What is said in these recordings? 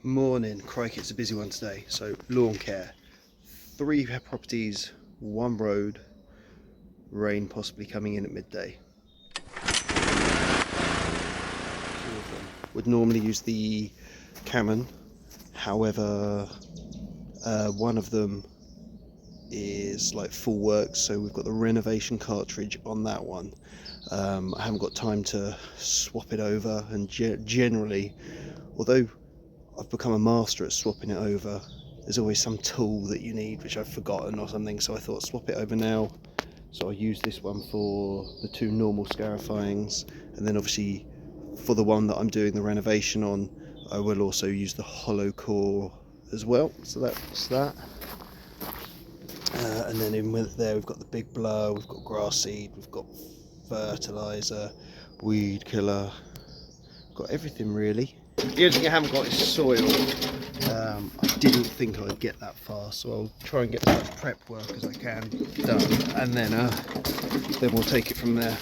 Morning, crikey, it's a busy one today. So lawn care, 3 properties, 1 road, rain possibly coming in at midday. 2 of them would normally use the Cameron, however one of them is like full works, so we've got the Renovation cartridge on that one. I haven't got time to swap it over, and generally, although I've become a master at swapping it over, there's always some tool that you need which I've forgotten or something, so I thought swap it over now. So I'll use this one for the 2 normal Scarifyings, and then obviously for the one that I'm doing the renovation on, I will also use the hollow core as well. So that's that. And then in with there we've got the big blower, we've got grass seed, we've got fertiliser, weed killer, got everything really. The only thing I haven't got is soil. I didn't think I'd get that far, so I'll try and get as much prep work as I can done, and then we'll take it from there.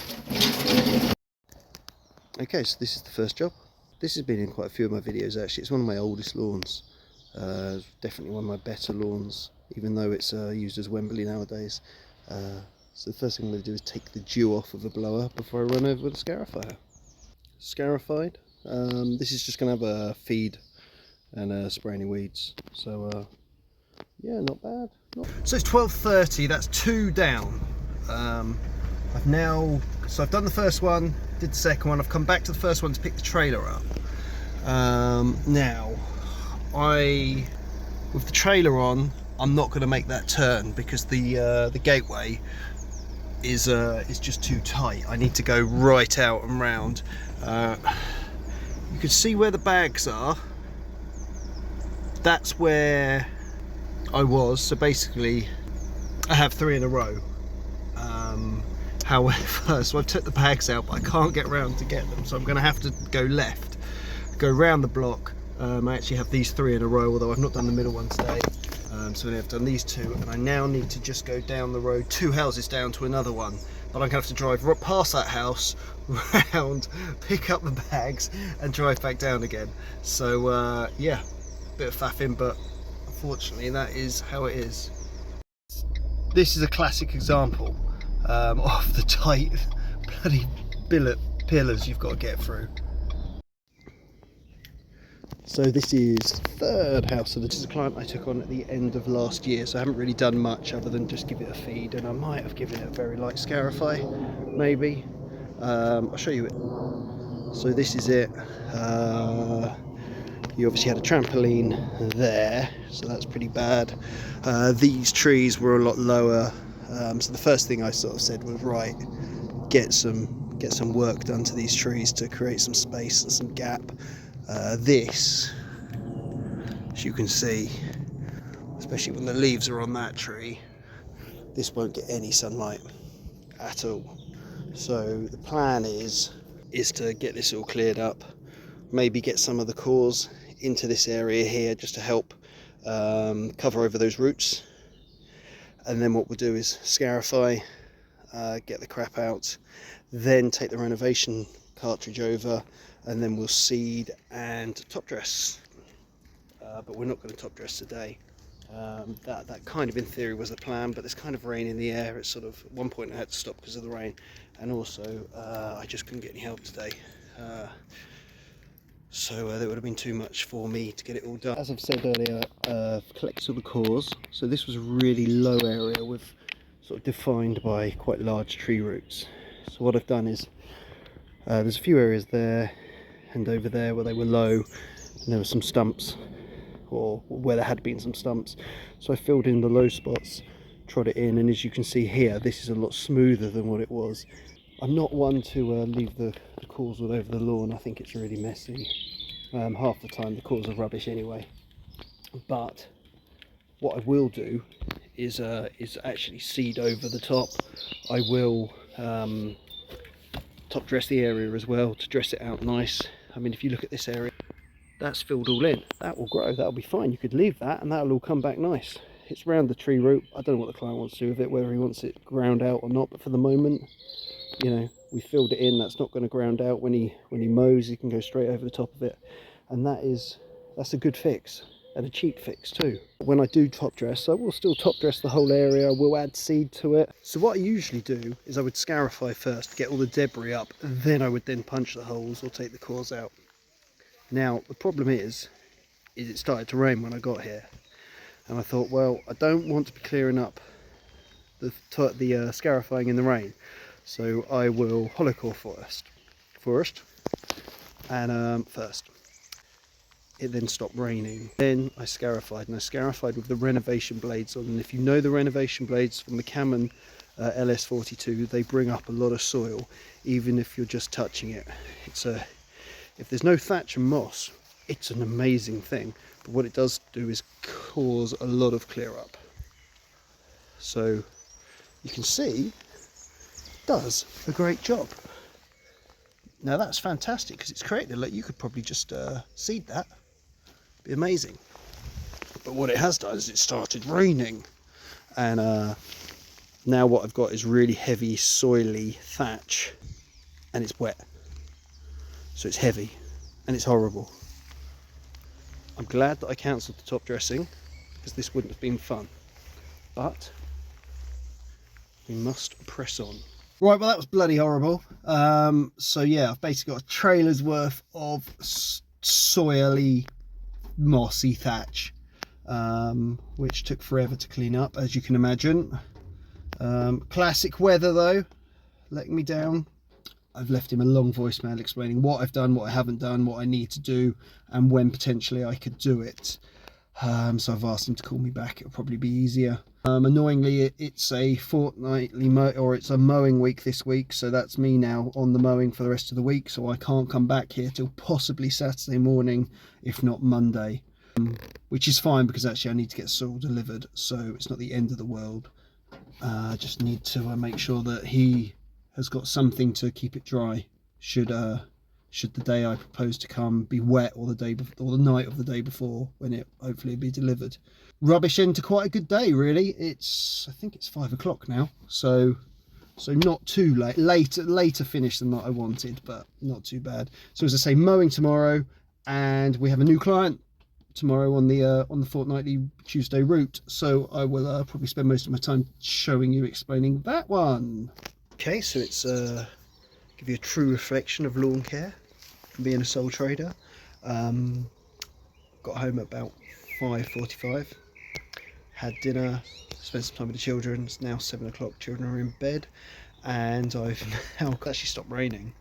Okay, so this is the first job. This has been in quite a few of my videos actually. It's one of my oldest lawns. Definitely one of my better lawns, even though it's used as Wembley nowadays. So the first thing I'm going to do is take the dew off of the blower before I run over with a scarifier. Scarified. This is just going to have a feed and spray any weeds. So yeah, not bad. So it's 12:30. That's 2 down. I've done the first one, did the second one. I've come back to the first one to pick the trailer up. Now, with the trailer on, I'm not going to make that turn because the gateway is just too tight. I need to go right out and round. You can see where the bags are. That's where I was. So basically, I have 3 in a row. However, so I took the bags out, but I can't get round to get them. So I'm going to have to go left, go round the block. I actually have these 3 in a row, although I've not done the middle one today. So I've done these 2, and I now need to just go down the road 2 houses down to another one. But I'm going to have to drive past that house, round, pick up the bags, and drive back down again. So yeah, bit of faffing, but unfortunately that is how it is. This is a classic example of the tight bloody pillars you've got to get through. So this is the 3rd house. So this is a client I took on at the end of last year, so I haven't really done much other than just give it a feed, and I might have given it a very light Scarify, maybe. I'll show you it. So this is it. You obviously had a trampoline there, so that's pretty bad. These trees were a lot lower, so the first thing I sort of said was, right, get some work done to these trees to create some space and some gap. This, as you can see, especially when the leaves are on that tree, this won't get any sunlight at all. So the plan is to get this all cleared up, maybe get some of the cores into this area here just to help cover over those roots, and then what we'll do is scarify, get the crap out, then take the renovation cartridge over, and then we'll seed and top dress. But we're not going to top dress today. That kind of in theory was the plan, but there's kind of rain in the air. It's sort of, at one point I had to stop because of the rain, and also I just couldn't get any help today. So that would have been too much for me to get it all done. As I've said earlier, I've collected all the cores. So this was a really low area with sort of defined by quite large tree roots. So what I've done is there's a few areas there and over there where they were low, and there were some stumps, or where there had been some stumps. So I filled in the low spots, trod it in, and as you can see here, this is a lot smoother than what it was. I'm not one to leave the cores all over the lawn. I think it's really messy. Half the time the cores are rubbish anyway. But what I will do is actually seed over the top. I will top dress the area as well to dress it out nice. I mean, if you look at this area, that's filled all in. That will grow, that'll be fine. You could leave that and that'll all come back nice. It's round the tree root. I don't know what the client wants to do with it, whether he wants it ground out or not, but for the moment, you know, we filled it in. That's not going to ground out. When he mows, he can go straight over the top of it, and that is that's a good fix, and a cheap fix too. When I do top dress, I will still top dress the whole area. I will add seed to it. So what I usually do is I would scarify first, get all the debris up, and then I would then punch the holes or take the cores out. Now the problem is it started to rain when I got here, and I thought, well, I don't want to be clearing up the scarifying in the rain, so I will hollow core first. It then stopped raining. Then I scarified, and I scarified with the Renovation blades on. And if you know the Renovation blades from the Cameron LS42, they bring up a lot of soil, even if you're just touching it. If there's no thatch and moss, it's an amazing thing. But what it does do is cause a lot of clear up. So you can see, it does a great job. Now that's fantastic, because it's created, like, you could probably just seed that. Be amazing. But what it has done is it started raining, and now what I've got is really heavy soily thatch, and it's wet, so it's heavy and it's horrible. I'm glad that I cancelled the top dressing, because this wouldn't have been fun, but we must press on. Right, well, that was bloody horrible. So yeah, I've basically got a trailer's worth of soily, mossy thatch, which took forever to clean up, as you can imagine. Classic weather though, letting me down. I've left him a long voicemail explaining what I've done, what I haven't done, what I need to do, and when potentially I could do it. So I've asked him to call me back. It'll probably be easier. Annoyingly, it's a fortnightly it's a mowing week this week, so that's me now on the mowing for the rest of the week, so I can't come back here till possibly Saturday morning, if not Monday, which is fine, because actually I need to get soil delivered, so it's not the end of the world. I just need to make sure that he has got something to keep it dry, should the day I propose to come be wet, or the night of the day before, when it hopefully be delivered. Rubbish into quite a good day, really. I think it's 5 o'clock now, so not too late. Later finish than what I wanted, but not too bad. So as I say, mowing tomorrow, and we have a new client tomorrow on the fortnightly Tuesday route. So I will probably spend most of my time showing you, explaining that one. Okay, so it's give you a true reflection of lawn care from being a sole trader. Got home at about 5:45. Had dinner, spent some time with the children. It's now 7 o'clock, children are in bed, and I've now actually stopped raining.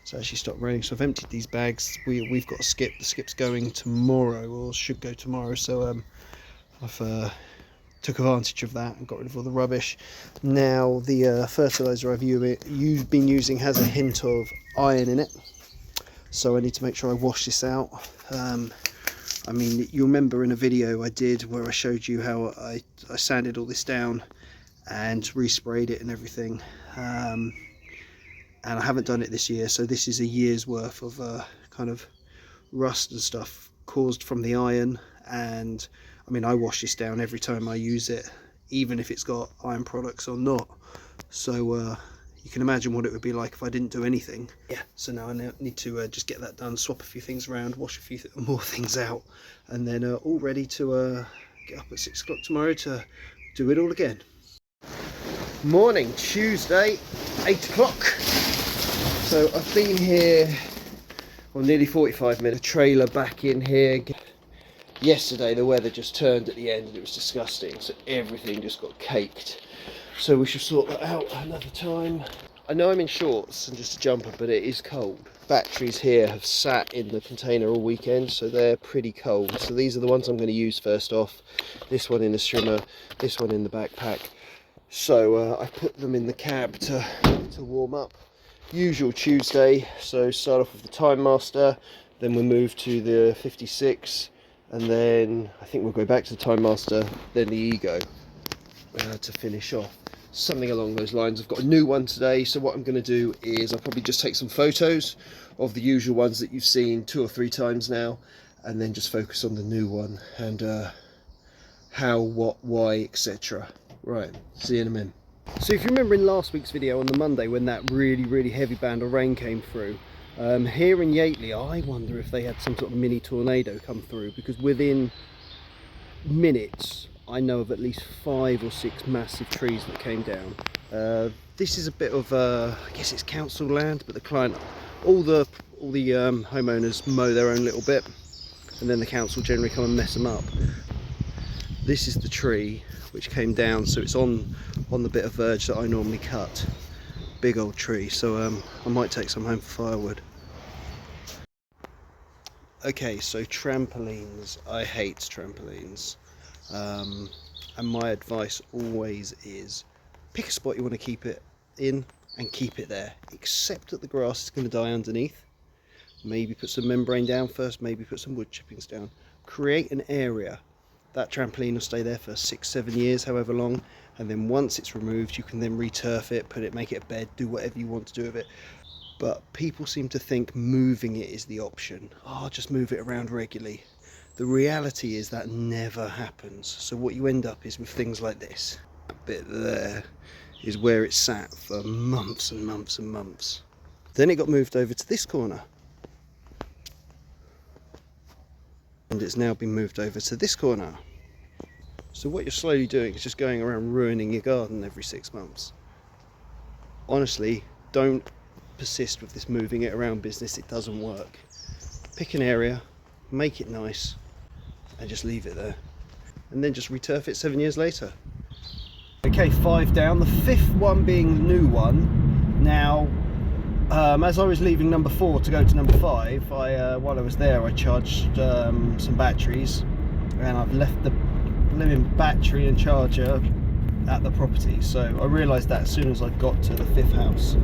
So I've emptied these bags. We've got a skip. The skip's going tomorrow, or should go tomorrow, so I've took advantage of that and got rid of all the rubbish. Now the fertilizer I've been using has a hint of iron in it, so I need to make sure I wash this out. I mean, you remember in a video I did where I showed you how I sanded all this down and resprayed it and everything, and I haven't done it this year, so this is a year's worth of kind of rust and stuff caused from the iron. And I mean, I wash this down every time I use it, even if it's got iron products or not, so you can imagine what it would be like if I didn't do anything. Yeah, so now I need to just get that done, swap a few things around, wash a few more things out, and then all ready to get up at 6 o'clock tomorrow to do it all again. Morning, Tuesday, 8 o'clock. So I've been here, well, nearly 45 minutes. Trailer back in here. Yesterday the weather just turned at the end and it was disgusting, so everything just got caked. So we should sort that out another time. I know I'm in shorts and just a jumper, but it is cold. Batteries here have sat in the container all weekend, so they're pretty cold. So these are the ones I'm going to use first off. This one in the strimmer, this one in the backpack. So I put them in the cab to warm up. Usual Tuesday, so start off with the Time Master, then we'll move to the 56, and then I think we'll go back to the Time Master, then the Ego to finish off. Something along those lines. I've got a new one today, so what I'm going to do is I'll probably just take some photos of the usual ones that you've seen 2 or 3 times now, and then just focus on the new one and how, what, why, etc. Right, see you in a minute. So if you remember in last week's video on the Monday when that really heavy band of rain came through, Here in Yateley, I wonder if they had some sort of mini tornado come through, because within minutes I know of at least 5 or 6 massive trees that came down. This is a bit of I guess it's council land, but the client, all the homeowners mow their own little bit, and then the council generally come and mess them up. This is the tree which came down, so it's on the bit of verge that I normally cut. Big old tree, so I might take some home for firewood. Okay, so trampolines. I hate trampolines, and my advice always is pick a spot you want to keep it in and keep it there, except that the grass is going to die underneath. Maybe put some membrane down first, maybe put some wood chippings down. Create an area. That trampoline will stay there for 6-7 years, however long, and then once it's removed you can then re-turf it, make it a bed, do whatever you want to do with it. But people seem to think moving it is the option. Oh, just move it around regularly. The reality is that never happens. So what you end up is with things like this. That bit there is where it sat for months and months and months. Then it got moved over to this corner, and it's now been moved over to this corner. So what you're slowly doing is just going around ruining your garden every 6 months. Honestly, don't persist with this moving it around business. It doesn't work. Pick an area, make it nice, and just leave it there, and then just returf it 7 years later. Okay, 5 down, the 5th one being the new one. Now as I was leaving number 4 to go to number 5, while I was there I charged some batteries, and I've left the living battery and charger at the property. So I realised that as soon as I got to the 5th house.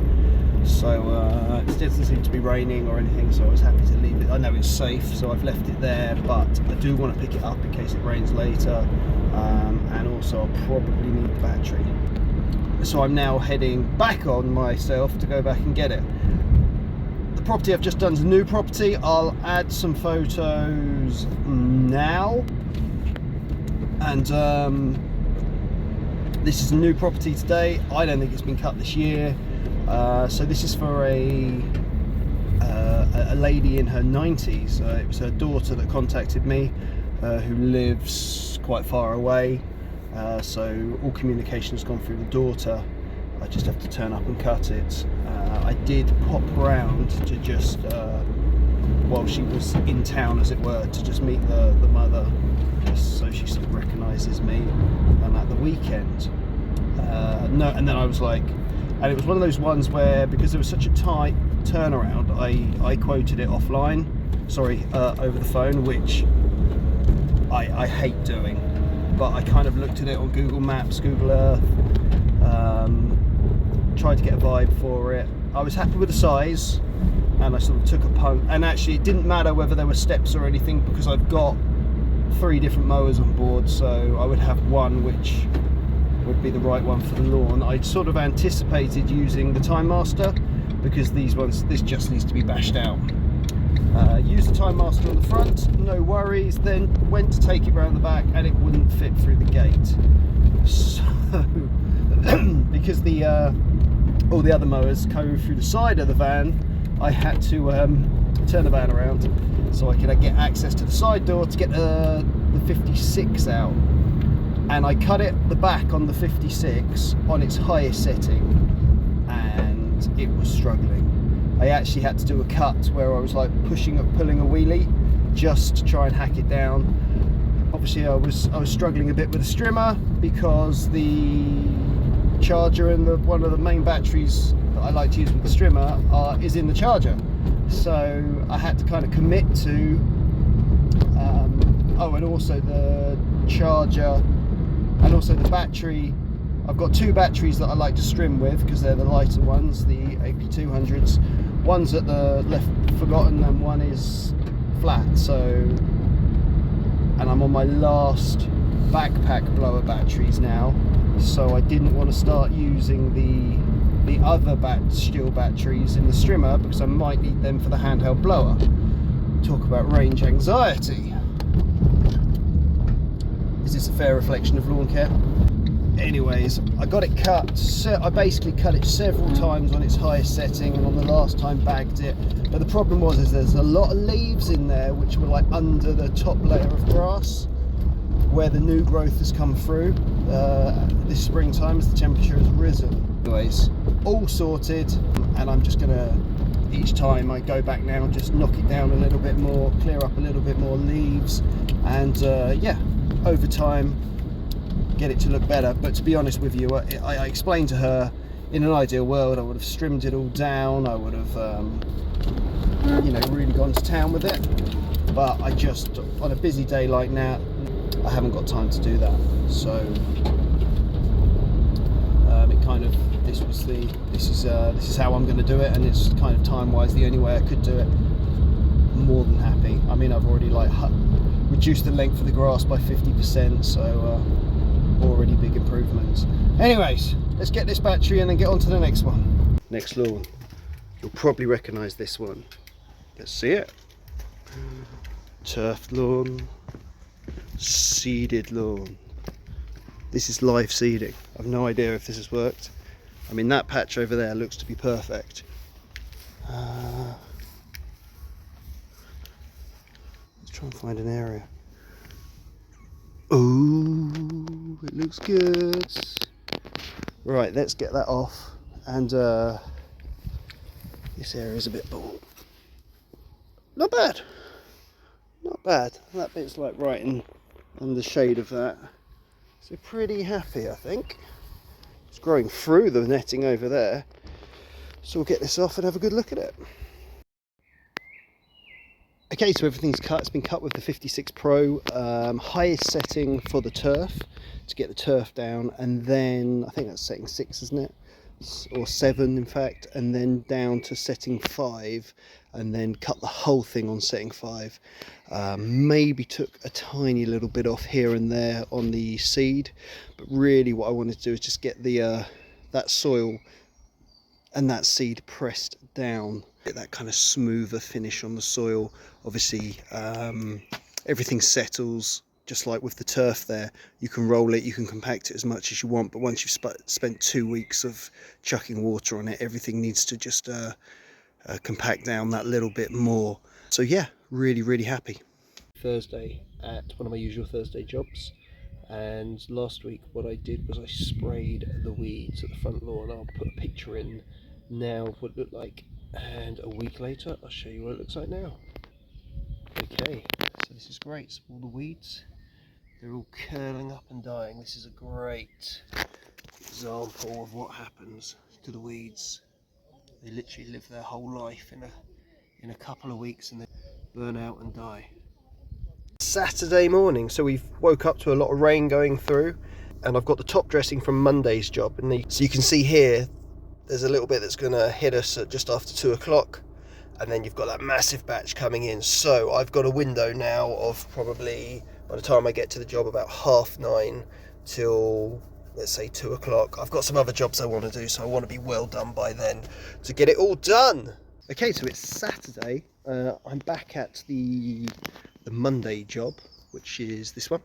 So it doesn't seem to be raining or anything, so I was happy to leave it. I know it's safe, so I've left it there, but I do want to pick it up in case it rains later, and also I'll probably need the battery. So I'm now heading back on myself to go back and get it. The property I've just done is a new property. I'll add some photos now, and this is a new property today. I don't think it's been cut this year. So this is for a lady in her 90s. It was her daughter that contacted me, who lives quite far away. So all communication has gone through the daughter. I just have to turn up and cut it. I did pop round to just, while she was in town as it were, to just meet the mother, just so she sort of recognises me, at the weekend. No, and then I was like, and it was one of those ones where, because there was such a tight turnaround, I quoted it offline, over the phone, which I hate doing. But I kind of looked at it on Google Maps, Google Earth, tried to get a vibe for it. I was happy with the size, and I sort of took a punt. And actually it didn't matter whether there were steps or anything, because I've got 3 different mowers on board, so I would have one which would be the right one for the lawn. I'd sort of anticipated using the Time Master, because this just needs to be bashed out. Use the Time Master on the front, no worries. Then went to take it around the back, and it wouldn't fit through the gate. So because all the other mowers go through the side of the van, I had to turn the van around so I could get access to the side door to get the 56 out. And I cut the back on the 56 on its highest setting, and it was struggling. I actually had to do a cut where I was like pulling a wheelie just to try and hack it down. Obviously I was struggling a bit with the strimmer, because the charger and one of the main batteries that I like to use with the strimmer is in the charger. So I had to kind of commit to and also the charger and also the battery. I've got 2 batteries that I like to strim with, because they're the lighter ones, the AP200s. One's at the left forgotten, and one is flat. So, and I'm on my last backpack blower batteries now, so I didn't want to start using the other steel batteries in the strimmer, because I might need them for the handheld blower. Talk about range anxiety. Is this a fair reflection of lawn care? anyways, I got it cut. So I basically cut it several times on its highest setting, and on the last time bagged it. But the problem was there's a lot of leaves in there which were like under the top layer of grass where the new growth has come through this springtime as the temperature has risen. Anyways, all sorted, and I'm just gonna, each time I go back now, just knock it down a little bit more, clear up a little bit more leaves, and yeah, over time get it to look better. But to be honest with you, I explained to her, in an ideal world I would have trimmed it all down, I would have you know, really gone to town with it, but I just, on a busy day like now, I haven't got time to do that. So it kind of, this is how I'm going to do it, and it's kind of time wise the only way I could do it. More than happy. I mean, I've already like reduced the length of the grass by 50%, so already big improvements. Anyways, let's get this battery in and get on to the next one. Next lawn, you'll probably recognise this one. Let's see it. Turfed lawn, seeded lawn. This is live seeding. I've no idea if this has worked. I mean, that patch over there looks to be perfect. Let's try and find an area. Oh, it looks good. Right, let's get that off. And this area is a bit bald. Not bad. Not bad. That bit's like right in the shade of that. So pretty happy, I think. It's growing through the netting over there. So we'll get this off and have a good look at it. Okay, so everything's cut. It's been cut with the 56 Pro, highest setting for the turf, to get the turf down, and then I think that's setting 6, isn't it? Or 7 in fact, and then down to setting 5, and then cut the whole thing on setting 5. Maybe took a tiny little bit off here and there on the seed, but really what I wanted to do is just get the that soil and that seed pressed down, get that kind of smoother finish on the soil. Obviously everything settles just like with the turf there. You can roll it, you can compact it as much as you want, but once you've spent 2 weeks of chucking water on it, everything needs to just compact down that little bit more. So yeah, really happy. Thursday at one of my usual Thursday jobs, and last week what I did was I sprayed the weeds at the front lawn. I'll put a picture in now of what it looked like, and a week later I'll show you what it looks like now. Okay, so this is great. So all the weeds, they're all curling up and dying. This is a great example of what happens to the weeds. They literally live their whole life in a couple of weeks and they burn out and die. Saturday morning, so we've woke up to a lot of rain going through, and I've got the top dressing from Monday's job, and so you can see here there's a little bit that's going to hit us at just after 2 o'clock, and then you've got that massive batch coming in. So I've got a window now of probably, by the time I get to the job, about 9:30 till, let's say, 2 o'clock. I've got some other jobs I want to do, so I want to be well done by then to get it all done. Okay, so it's Saturday. I'm back at the Monday job, which is this one.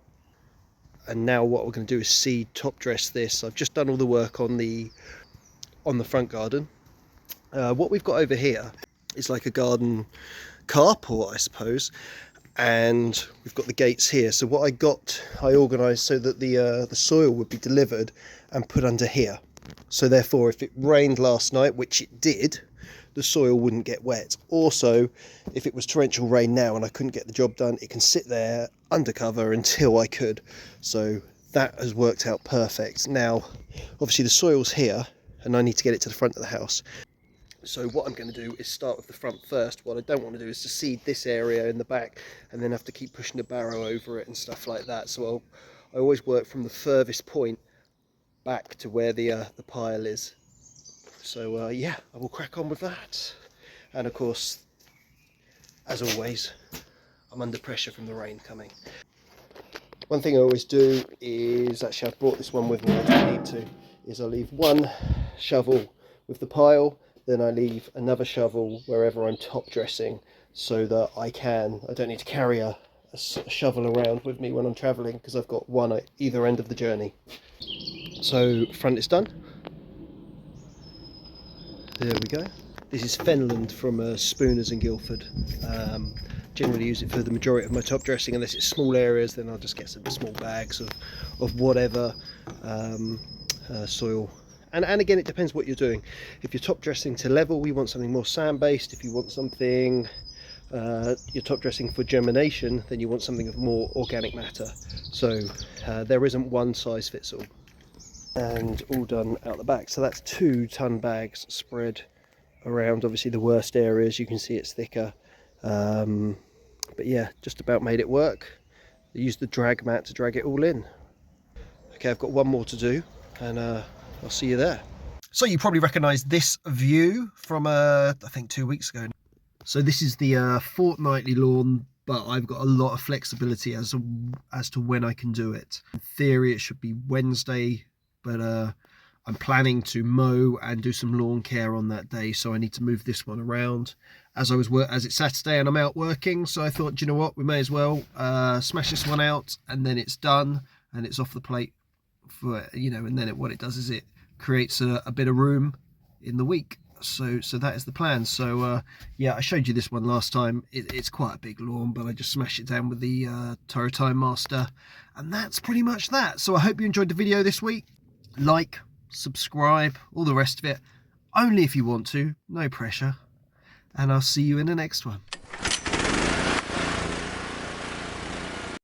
And now what we're going to do is seed top dress this. I've just done all the work on the front garden. What we've got over here is like a garden carport, I suppose, and we've got the gates here. So what I organised so that the soil would be delivered and put under here. So therefore, if it rained last night, which it did, the soil wouldn't get wet. Also, if it was torrential rain now and I couldn't get the job done, it can sit there undercover until I could. So that has worked out perfect. Now, obviously the soil's here and I need to get it to the front of the house. So what I'm going to do is start with the front first. What I don't want to do is to seed this area in the back and then have to keep pushing the barrow over it and stuff like that. So I always work from the furthest point back to where the pile is. So yeah, I will crack on with that. And of course, as always, I'm under pressure from the rain coming. One thing I always do is, actually I've brought this one with me, I don't need to, is I leave one shovel with the pile, then I leave another shovel wherever I'm top dressing, so that I don't need to carry a shovel around with me when I'm travelling, because I've got one at either end of the journey. So front is done. There we go. This is Fenland from Spooners in Guildford. Generally use it for the majority of my top dressing. Unless it's small areas, then I'll just get some small bags of whatever soil. And again, it depends what you're doing. If you're top dressing to level, we want something more sand based. If you want something, you're top dressing for germination, then you want something of more organic matter. So there isn't one size fits all. And all done out the back. So that's 2-ton bags spread around obviously the worst areas. You can see it's thicker, but yeah, just about made it work. I used the drag mat to drag it all in. Okay, I've got one more to do, and I'll see you there. So you probably recognize this view from I think 2 weeks ago. So this is the fortnightly lawn, but I've got a lot of flexibility as to when I can do it. In theory it should be Wednesday, but I'm planning to mow and do some lawn care on that day, so I need to move this one around as it's Saturday and I'm out working. So I thought, do you know what, we may as well smash this one out, and then it's done and it's off the plate for, you know, and then what it does is it creates a bit of room in the week. So that is the plan. So yeah, I showed you this one last time. It's quite a big lawn, but I just smashed it down with the Toro Time Master, and that's pretty much that. So I hope you enjoyed the video this week. Like, subscribe, all the rest of it, only if you want to, no pressure, and I'll see you in the next one.